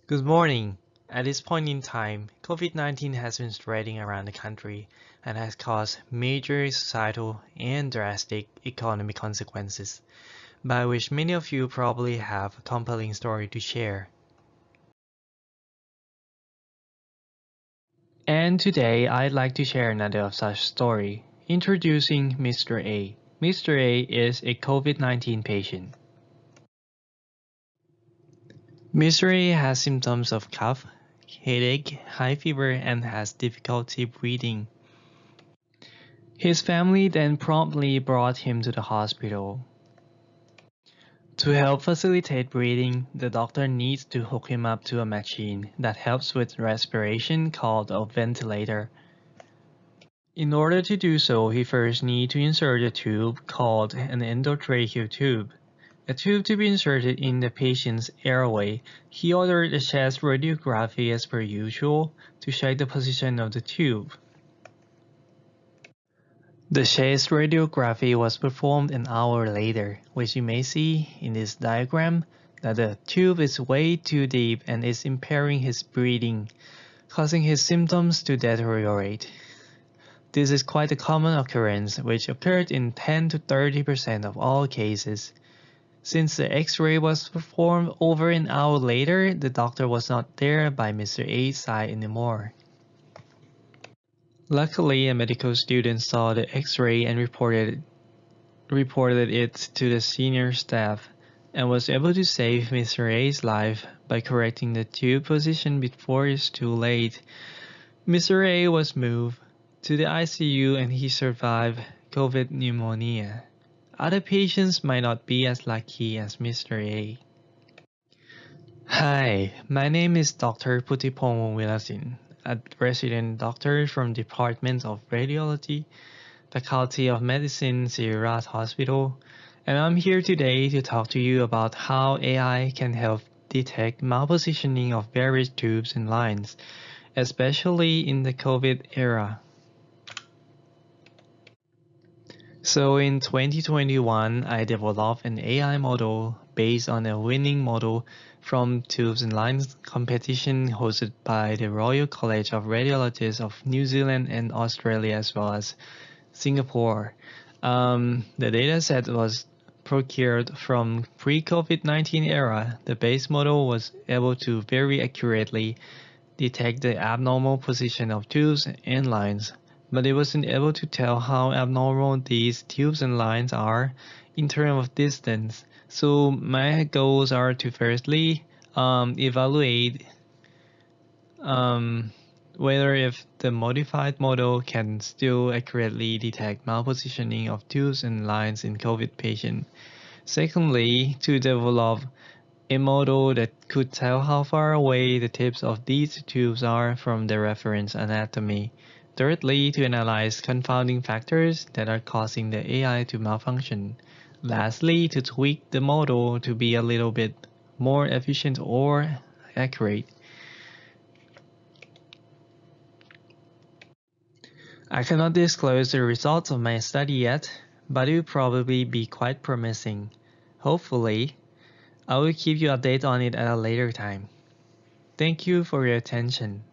Good morning. At this point in time, COVID-19 has been spreading around the country and has caused major societal and drastic economic consequences, by which many of you probably have a compelling story to share. And today, I'd like to share another of such story, introducing Mr. A. Mr. A is a COVID-19 patient. Mr. A has symptoms of cough, headache, high fever, and has difficulty breathing. His family then promptly brought him to the hospital. To help facilitate breathing, the doctor needs to hook him up to a machine that helps with respiration called a ventilator. In order to do so, he first needs to insert a tube called an endotracheal tube. A tube to be inserted in the patient's airway. He ordered a chest radiography as per usual to check the position of the tube. The chest radiography was performed an hour later, which you may see in this diagram that the tube is way too deep and is impairing his breathing, causing his symptoms to deteriorate. This is quite a common occurrence which occurred in 10 to 30% of all cases. Since the X-ray was performed over an hour later, the doctor was not there by Mr. A's side anymore. Luckily, a medical student saw the X-ray and reported it to the senior staff and was able to save Mr. A's life by correcting the tube position before it's too late. Mr. A was moved to the ICU and he survived COVID pneumonia. Other patients might not be as lucky as Mr. A. Hi, my name is Dr. POOTIPONG WONGVEERASIN, a resident doctor from Department of Radiology, Faculty of Medicine, Siriraj Hospital, and I'm here today to talk to you about how AI can help detect malpositioning of various tubes and lines, especially in the COVID era. So in 2021, I developed an AI model based on a winning model from Tubes and Lines competition hosted by the Royal College of Radiologists of New Zealand and Australia as well as Singapore. The dataset was procured from pre-COVID-19 era. The base model was able to very accurately detect the abnormal position of tubes and lines, but it wasn't able to tell how abnormal these tubes and lines are in terms of distance. So my goals are to firstly evaluate whether if the modified model can still accurately detect malpositioning of tubes and lines in COVID patient. Secondly, to develop a model that could tell how far away the tips of these tubes are from the reference anatomy. Thirdly, to analyze confounding factors that are causing the AI to malfunction. Lastly, to tweak the model to be a little bit more efficient or accurate. I cannot disclose the results of my study yet, but it will probably be quite promising. Hopefully, I will keep you updated on it at a later time. Thank you for your attention.